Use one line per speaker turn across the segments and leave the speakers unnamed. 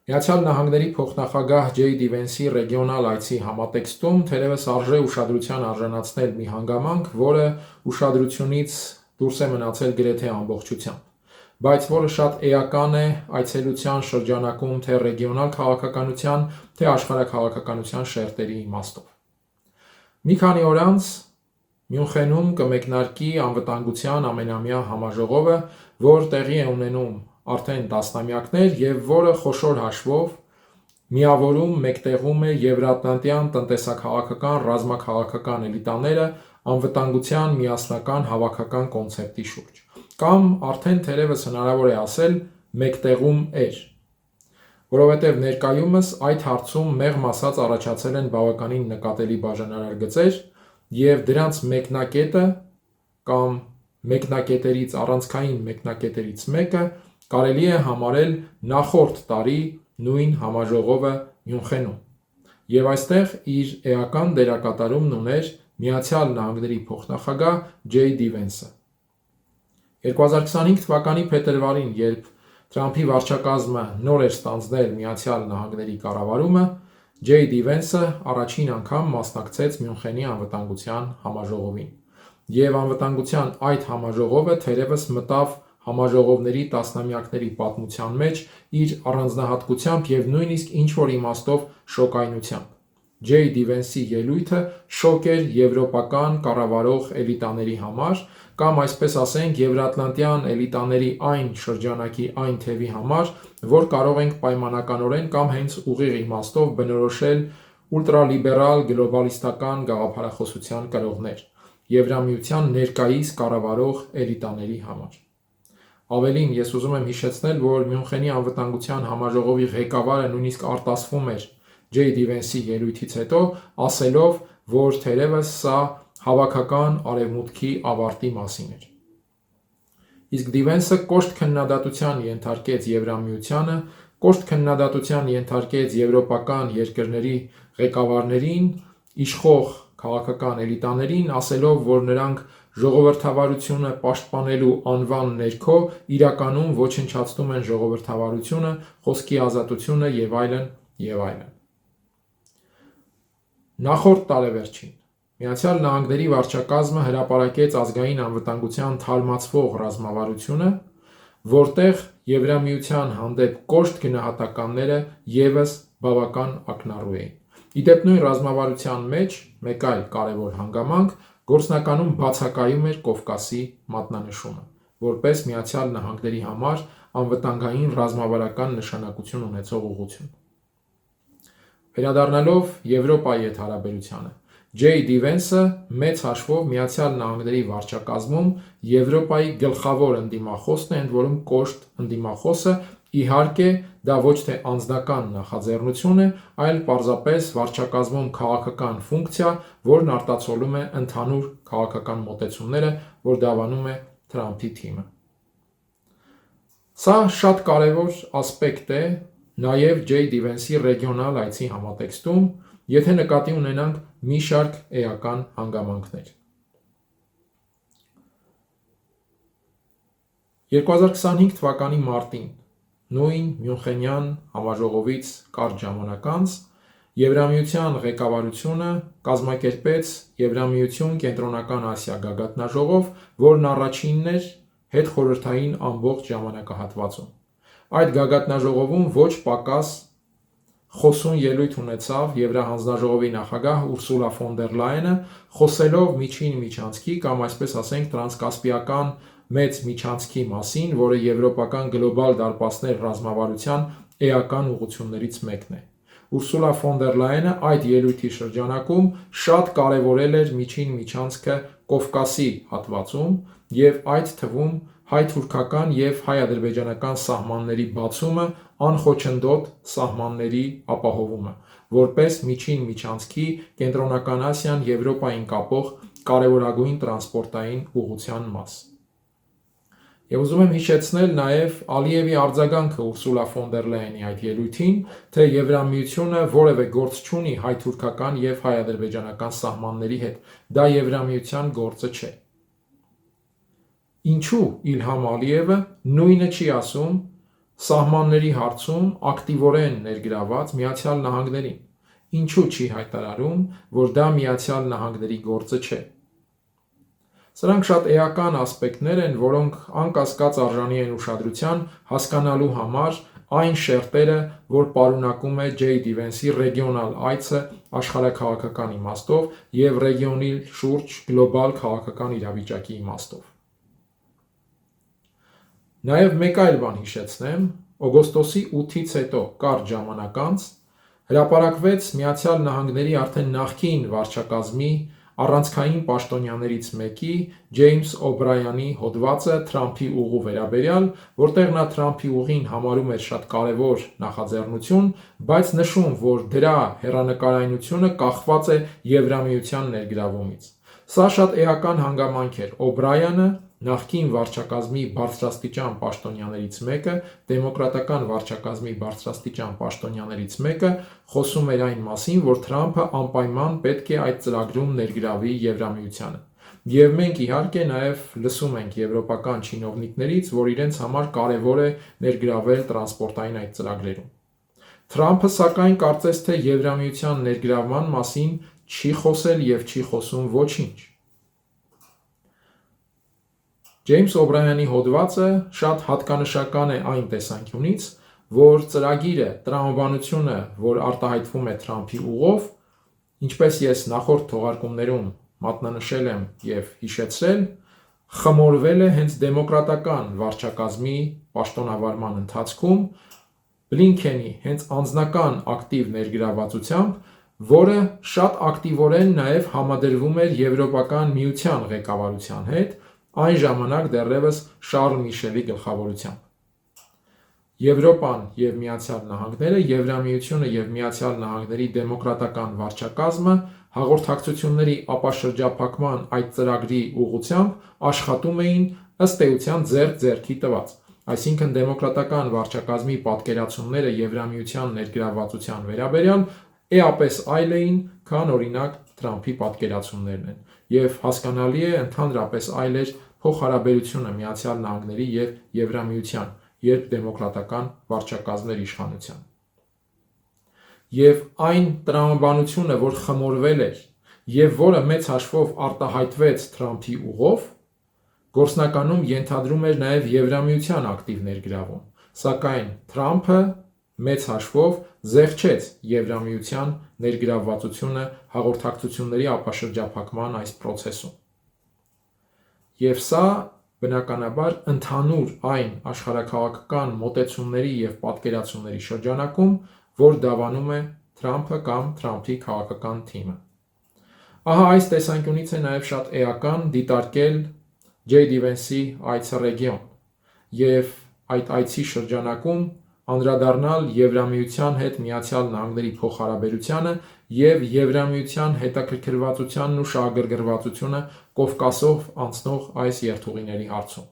Միացյալ Նահանգների փոխնախագահ Ջեյ Վենսի ռեգիոնալ այցի համատեքստում թերևս արժե ուշադրության արժանացնել մի հանգամանք, որը ուշադրությունից դուրս է մնացել գրեթե ամբողջությամբ, բայց որը շատ էական է այցելության շրջանակում թե ռեգիոնալ քաղաքականության, թե աշխարհաքաղաքականության շերտերի իմաստով։ Մի քանի օր անց Մյունխենում կմեկնարկի անվտանգության ամենամյա համաժողովը, որ տեղի է ունենում արդեն տասնամյակներ և որը խոշոր հաշվով միավորում մեկտեղում է Եվրատլանտյան տնտեսաքաղաքական ռազմաքաղաքական էլիտաները անվտանգության միասնական հավաքական կոնցեպտի շուրջ, կամ արդեն թերևս հնարավոր է ասել մեկտեղում էր, որովհետև ներկայումս այդ հարցում մեղմ ասած առաջացել են բավականին նկատելի բաժանարար գծեր և դրանց մեկնակետը կամ մեկնակետերից առանցքային մեկնակետերից մեկը կարելի է համարել նախորդ տարի նույն համաժողովը Մյունխենում, և այստեղ իր էական դերակատարումն ուներ Միացյալ Նահանգների փոխնախագահ Ջեյ Վենսը։ 2025 թվականի փետրվարին, երբ Թրամփի վարչակազմը նոր էր ստանձնել Միացյալ Նահանգների կառավարումը, Ջեյ Վենսը առաջին անգամ մասնակցեց Մյունխենի անվտանգության համաժողովին, և անվտանգության այդ համաժողովը թերևս մտավ համաժողովների տասնամյակների պատմության մեջ իր առանձնահատկությամբ և նույնիսկ ինչ-որ իմաստով շոկայնությամբ։ Ջեյ Վենսի ելույթը շոկ էր եվրոպական կառավարող էլիտաների համար, կամ այսպես ասենք Եվրատլանտյան էլիտաների այն շրջանակի այն թևի համար, որ կարող ենք պայմանականորեն կամ հենց ուղիղ իմաստով բնորոշել ուլտրալիբերալ գլոբալիստական գաղափարախոսության կրողներ, Եվրամիության ներկայիս կառավարող էլիտաների համար։ Ավելին, ես ուզում եմ հիշեցնել, որ Մյունխենի անվտանգության համաժողովի ղեկավարը նույնիսկ արտասվում էր Ջեյ Վենսի ելույթից հետո, ասելով, որ թերևս սա հավաքական արևմուտքի ավարտի մասին էր։ Իսկ Վենսը կոշտ քննադատության ենթարկեց Եվրամիությանը, կոշտ քննադատության ենթարկեց եվրոպական երկրների ղեկավարներին, իշխող քաղաքական էլիտաներին, ասելով, որ նրանք ժողովրդավարությունը պաշտպանելու անվան ներքո իրականում ոչնչացնում են ժողովրդավարությունը, խոսքի ազատությունը և այլն, և այլն։ Նախորդ տարեվերջին Միացյալ Նահանգների վարչակազմը հրապարակեց ազգային անվտանգության թարմացվող ռազմավարությունը, որտեղ Եվրամիության հանդեպ կոշտ գնահատականները ևս բավական ակնառու էին։ Ի դեպ, նույն ռազմավարության մեջ մեկ այլ կարևոր հանգամանք գործնականում բացակայում էր Կովկասի մատնանշումը, որպես Միացյալ Նահանգների համար անվտանգային ռազմավարական նշանակություն ունեցող ուղղություն։ Վերադառնալով Եվրոպայի հետ հարաբերությանը, Ջեյ Վենսը մեծ հաշվով Միացյալ Նահանգների վարչակազմում Եվրոպայի գլխավոր ընդդիմախոսն է, ընդ որում կոշտ ընդդիմախոսը, իհարկե, դա ոչ թե անձնական նախաձեռնություն է, այլ պարզապես վարչակազմում քաղաքական ֆունկցիա, որն արտացոլում է ընդհանուր քաղաքական մոտեցումները, որ դավանում է Թրամփի թիմը։ Սա շատ կարևոր ասպեկտ է նաև Ջեյ Վենսի ռեգիոնալ այցի համատեքստում, եթե նկատի ունենանք մի շարք էական հանգամանքներ։ 2025 թվականի մարտին, նույն Մյունխենյան համաժողովից կարճ ժամանակ անց, Եվրամիության ղեկավարությունը կազմակերպեց Եվրամիություն Կենտրոնական Ասիա գագաթնաժողով, որն առաջինն էր հետխորհրդային ամբողջ ժամանակահատվածում։ Այդ գագաթնաժողովում ոչ պակաս խոսուն ելույթ ունեցավ Եվրահանձնաժողովի նախագահ Ուրսուլա ֆոն դեր Լայենը, խոսելով միջին միջանցքի կամ այսպես ասենք տրանսկասպիական մեծ միջանցքի մասին, որը եվրոպական գլոբալ դարպասներ ռազմավարության էական ուղղություններից մեկն է։ Ուրսուլա ֆոն դեր Լայենը այդ ելույթի շրջանակում շատ կարևորել էր միջին միջանցքը Կովկասի հատվածում և այդ թվում հայ-թուրքական և հայ-ադրբեջանական սահմանների բացումը, անխոչնդոտ սահմանների ապահովումը, որպես միջին միջանցքի Կենտրոնական Ասիան Եվրոպային կապող կարևորագույն տրանսպորտային ուղղության մաս։ Եվ ուզում եմ հիշեցնել նաև Ալիևի արձագանքը Ուրսուլա ֆոն դեր Լայենի այդ ելույթին, թե Եվրամիությունը որևէ գործ չունի հայ-թուրքական և հայ-ադրբեջանական սահմանների հետ, դա Եվրամիության գործը չէ։ Ինչու Իլհամ Ալիևը նույնը չի ասում սահմանների հարցում ակտիվորեն ներգրաված Միացյալ Նահանգներին, ինչու չի հայտարարում, որ դա Միացյալ Նահանգների գործը չէ։ Սրանք շատ էական ասպեկտներ են, որոնք անկասկած արժանի են ուշադրության հասկանալու համար այն շերտերը, որ պարունակում է Ջեյ Դի Վենսի ռեգիոնալ այցը աշխարհաքաղաքական իմաստով և ռեգիոնի շուրջ գլոբալ քաղաքական իրավիճակի իմաստով։ Նաև մեկ այլ բան հիշեցնեմ, օգոստոսի 8-ից հետո կարճ ժամանակ անց հրապարակվեց Միացյալ Նահանգների արդեն նախկին վարչակազմի առանցքային պաշտոնյաներից մեկի Ջեյմս Օբրայանի հոդվածը Թրամփի ուղու վերաբերյալ, որտեղ նա Թրամփի ուղին համարում էր շատ կարևոր նախաձեռնություն, բայց նշում, որ դրա հեռանկարայնությունը կախված է Եվրամիության ներգրավումից։ Սա շատ էական հանգամանք էր։ Օբրայանը, նախկին վարչակազմի բարձրաստիճան պաշտոնյաներից մեկը, դեմոկրատական վարչակազմի բարձրաստիճան պաշտոնյաներից մեկը, խոսում էր այն մասին, որ Թրամփը անպայման պետք է այդ ծրագրում ներգրավի Եվրամիությանը։ Եվ մենք իհարկե նաև լսում ենք եվրոպական չինովնիկներից, որ իրենց համար կարևոր է ներգրավել տրանսպորտային այդ ծրագրերում։ Թրամփը սակայն կարծես թե Եվրամիության ներգրավման մասին չի խոսել և չի խոսում ոչինչ։ Ջեյմս Օբրայանի հոդվածը շատ հատկանշական է այն տեսանկյունից, որ ծրագիրը, տրամաբանությունը, որ արտահայտվում է Թրամփի ուղով, ինչպես ես նախորդ թողարկումներում մատնանշել եմ և հիշեցրել, խմորվել է հենց դեմոկրատական վարչակազմի պաշտոնավարման ընթացքում Բլինքենի հենց անձնական ակտիվ ներգրավվածությամբ, որը շատ ակտիվորեն նաև համադրվում էր Եվրոպական միության ղեկավարության հետ, այն ժամանակ դեռևս Շարլ Միշելի գլխավորությամբ։ Եվրոպան և Միացյալ Նահանգները, Եվրամիությունը և Միացյալ Նահանգների դեմոկրատական վարչակազմը հաղորդակցությունների ապաշրջափակման այդ ծրագրի ուղղությամբ աշխատում էին ըստ էության ձեռք ձեռքի տված, այսինքն դեմոկրատական վարչակազմի պատկերացումները Եվրամիության ներգրավվածության վերաբերյալ էապես այլ էին, քան օրինակ Թրամփի պատկերացումներն են, և հասկանալի է ընդհանրապես այլ էր փոխհարաբերությունը Միացյալ Նահանգների և Եվրամիության, երբ դեմոկրատական վարչակազմներ իշխանության։ Եվ այն տրամաբանությունը, որ խմորվել էր և որը մեծ հաշվով արտահայտվեց Թրամփի ուղով, գործնականում ենթադրում էր նաև Եվրամիության ակտիվ ներգրավում, սակայն Թրամփը մեծ հաշվով զեղչեց Եվրամիության ներգրավվածությունը հաղորդակցությունների ապաշրջափակման այս պրոցեսում։ Եվ սա բնականաբար ընդհանուր այն աշխարհաքաղաքական մոտեցումների և պատկերացումների շրջանակում, որ դավանում է Թրամփը կամ Թրամփի քաղաքական թիմը։ Ահա այս տեսանկյունից է նաև շատ էական դիտարկել Ջեյ Դի Վենսի այցը ռեգիոն և այդ այցի շրջանակում անդրադառնալ Եվրամիության հետ Միացյալ Նահանգների փոխհարաբերությանը և Եվրամիության հետաքրքրվածությանն ու շահագրգռվածությունը Կովկասով անցնող այս երթուղիների հարցում։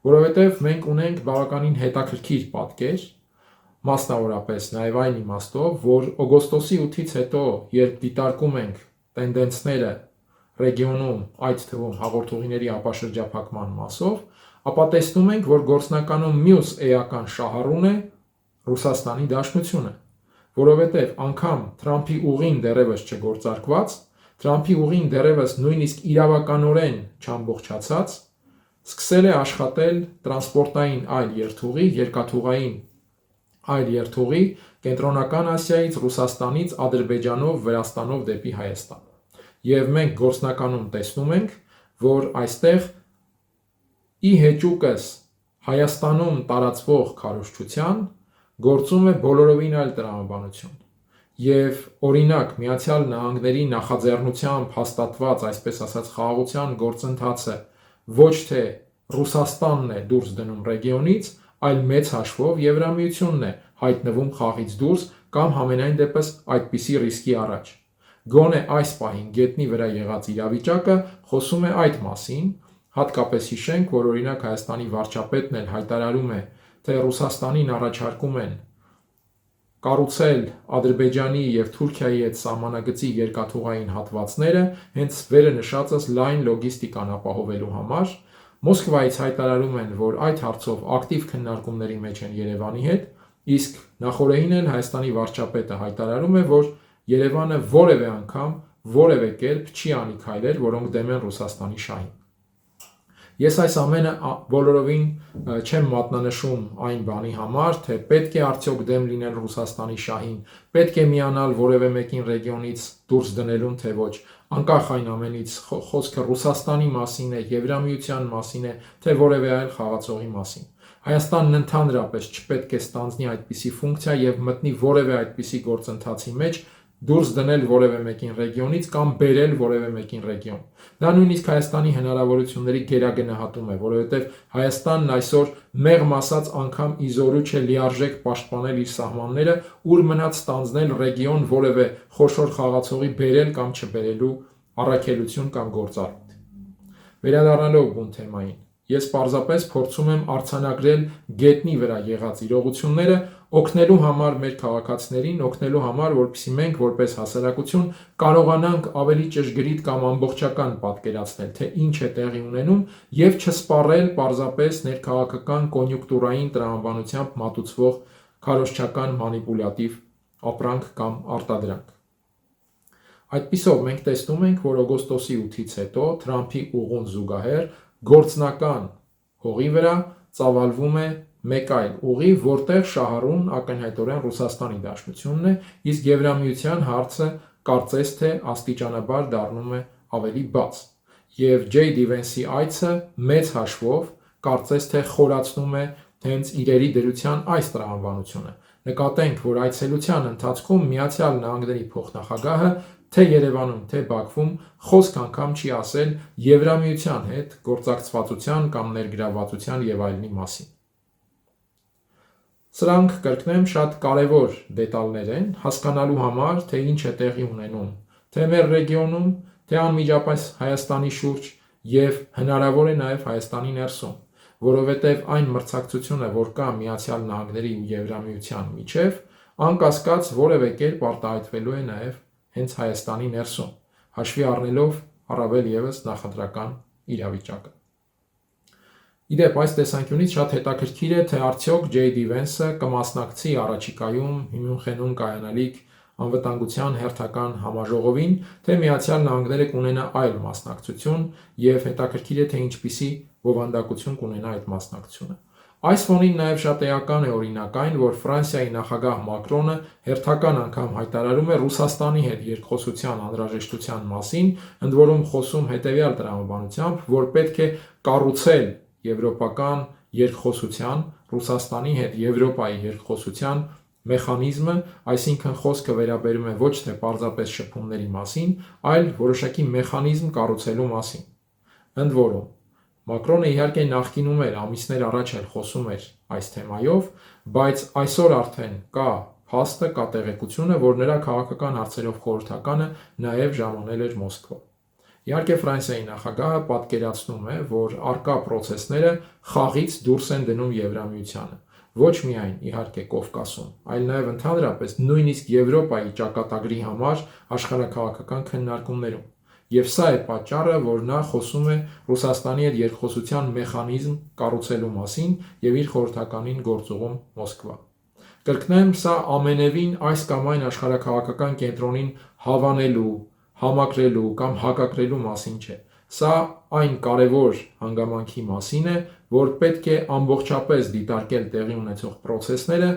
Որովհետև մենք ունենք բավականին հետաքրքիր պատկեր, մասնավորապես նաև այն իմաստով, որ օգոստոսի 8-ից հետո, երբ դիտարկում ենք տենդենսները ռեգիոնում, այդ թվում հաղորդուղիների ապաշրջափակման մասով, ապա տեսնում ենք, որ գործնականում մյուս էական շահառուն է Ռուսաստանի Դաշնությունը, որովհետև անգամ Թրամփի ուղին դեռևս չգործարկված, Թրամփի ուղին դեռևս նույնիսկ իրավականորեն չամբողջացած, սկսել է աշխատել տրանսպորտային այլ երթուղի, երկաթուղային այլ երթուղի Կենտրոնական Ասիայից, Ռուսաստանից, Ադրբեջանով, Վրաստանով դեպի Հայաստան։ Եվ մենք գործնականում տեսնում ենք, որ այստեղ ի հեճուկս Հայաստանում տարածվող քարոզչության գործում է բոլորովին այլ տրամաբանություն։ Եվ օրինակ Միացյալ Նահանգների նախաձեռնությամբ հաստատված, այսպես ասած, խաղաղության գործընթացը ոչ թե Ռուսաստանն է դուրս դնում ռեգիոնից, այլ մեծ հաշվով Եվրամիությունն է հայտնվում խաղից դուրս կամ համենայն դեպս այդպիսի ռիսկի առաջ։ Գոնե այս պահին գետնի վրա եղած իրավիճակը խոսում է այդ մասին, հատկապես հիշենք, որ օրինակ Հայաստանի վարչապետն էլ հայտարարում է, թե Ռուսաստանին առաջարկում են կառուցել Ադրբեջանի և Թուրքիայի հետ սահմանագծի երկաթուղային հատվածները հենց վերը նշածս լայն լոգիստիկան ապահովելու համար, Մոսկվայից հայտարարում են, որ այդ հարցով ակտիվ քննարկումների մեջ են Երևանի հետ, իսկ նախորդին էլ Հայաստանի վարչապետը հայտարարում է, որ Երևանը որևէ անգամ, որևէ կերպ չի անի քայլեր, որոնք դեմ են Ռուսաստանի շահին։ Ես այս ամենը բոլորովին չեմ մատնանշում այն բանի համար, թե պետք է արդյոք դեմ լինել Ռուսաստանի շահին, պետք է միանալ որևէ մեկին ռեգիոնից դուրս դնելուն, թե ոչ, անկախ այն ամենից խոսքը Ռուսաստանի մասին է, Եվրամիության մասին է, թե որևէ այլ խաղացողի մասին։ Հայաստանն ընդհանրապես չպետք է ստանձնի այդպիսի ֆունկցիա եւ մտնի որևէ այդպիսի գործընթացի մեջ, դուրս դնել որևէ մեկին ռեգիոնից կամ բերել որևէ մեկին ռեգիոն։ Դա նույնիսկ Հայաստանի հնարավորությունների գերագնահատում է, որովհետև Հայաստանն այսօր մեղմ ասած անգամ իզորու չէ լիարժեք պաշտպանել իր սահմանները, ուր մնաց ստանձնել ռեգիոն որևէ խոշոր խաղացողի բերել կամ չբերելու առաքելություն կամ գործառույթ։ Վերադառնալով բուն թեմային, ես պարզապես փորձում եմ արձանագրել գետնի վրա եղած իրողությունները, օգնելու համար մեր քաղաքացիներին, օգնելու համար, որպեսզի մենք որպես հասարակություն կարողանանք ավելի ճշգրիտ կամ ամբողջական պատկերացնել, թե ինչ է տեղի ունենում եւ չսպառել պարզապես ներքաղաքական կոնյունկտուրային տրամաբանությամբ մատուցվող քարոզչական մանիպուլյատիվ ապրանք կամ արտադրանք։ Այդպիսով մենք տեսնում ենք, որ օգոստոսի 8-ից հետո Թրամփի ուղուն զուգահեռ գործնական հողի վրա ծավալվում է մեկ այլ ուղի, որտեղ շահառուն ակնհայտորեն Ռուսաստանի Դաշնությունն է, իսկ Եվրամիության հարցը կարծես թե աստիճանաբար դառնում է ավելի բաց։ Եվ J.D. Vance-ի այցը մեծ հաշվով կարծես թե խորացնում է հենց իրերի դրության այս տրամաբանությունը։ Նկատենք, որ այցելության ընթացքում Միացյալ Նահանգների փոխնախագահը թե Երևանում, թե Բաքվում խոսք անգամ չի ասել Եվրամիության հետ գործակցվածության կամ ներգրավվածության եւ այլնի մասին։ Սրանք, կրկնեմ, շատ կարևոր դետալներ են հասկանալու համար, թե ինչ է տեղի ունենում, թե մեր ռեգիոնում, թե անմիջապես Հայաստանի շուրջ եւ հնարավոր է նաեւ Հայաստանի ներսում, որովհետեւ այն մրցակցությունը, որ կա Միացյալ Նահանգների ու Եվրամիության միջև, անկասկած որևէ կերպ արտահայտվելու է նաեւ հենց Հայաստանի ներսում, հաշվի առնելով առավել եւս նախընտրական իրավիճակը։ Իդեպ, այս տեսանկյունից շատ հետաքրքիր է, թե արդյոք J.D. Vance-ը կմասնակցի առաջիկայում Մյունխենում կայանալիք անվտանգության հերթական համաժողովին, թե Միացյալ Նահանգները կունենա այլ մասնակցություն եւ հետաքրքիր է, թե ինչպիսի բովանդակություն կունենա այդ մասնակցությունը։ Այս ֆոնին նաև շատ էական է օրինակ այն, որ Ֆրանսիայի նախագահ Մակրոնը հերթական անգամ հայտարարում է Ռուսաստանի հետ երկխոսության անհրաժեշտության մասին, ընդ որում խոսում հետևյալ տրամաբանությամբ, որ պետք է կառուցել եվրոպական երկխոսության, Ռուսաստանի հետ Եվրոպայի երկխոսության մեխանիզմը, այսինքն խոսքը վերաբերում է ոչ թե պարզապես շփումների մասին, այլ որոշակի մեխանիզմ կառուցելու մասին։ Ընդ որում, Մակրոնը իհարկե նախկինում էր ամիսներ առաջ էլ խոսում էր այս թեմայով, բայց այսօր արդեն կա փաստը, կա տեղեկությունը, որ նրա քաղաքական հարցերով խորհրդականը նաև ժամանել էր Մոսկվա։ Իհարկե Ֆրանսիայի նախագահը պատկերացնում է, որ արկա process-ները խաղից դուրս են դնում Եվրամիությանը։ Ոչ միայն իհարկե Կովկասում, այլ նաև ընդհանրապես նույնիսկ Եվրոպայի ճակատագրի համար աշխարհաքաղաքական քննարկումներում։ Եվ սա է պատճառը, որ նա խոսում է Ռուսաստանի հետ երկխոսության մեխանիզմ կառուցելու մասին եւ իր խորհրդականին գործուղում Մոսկվա։ Կրկնեմ, սա ամենևին այս կամ այն աշխարհաքաղաքական կենտրոնին հավանելու, համակրելու կամ հակակրելու մասին չէ։ Սա այն կարևոր հանգամանքի մասին է, որ պետք է ամբողջապես դիտարկել տեղի ունեցող process-ները,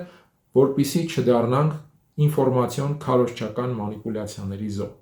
որպեսզի չդառնանք ինֆորմացիոն քարոզչական մանիպուլյացիաների զոհ։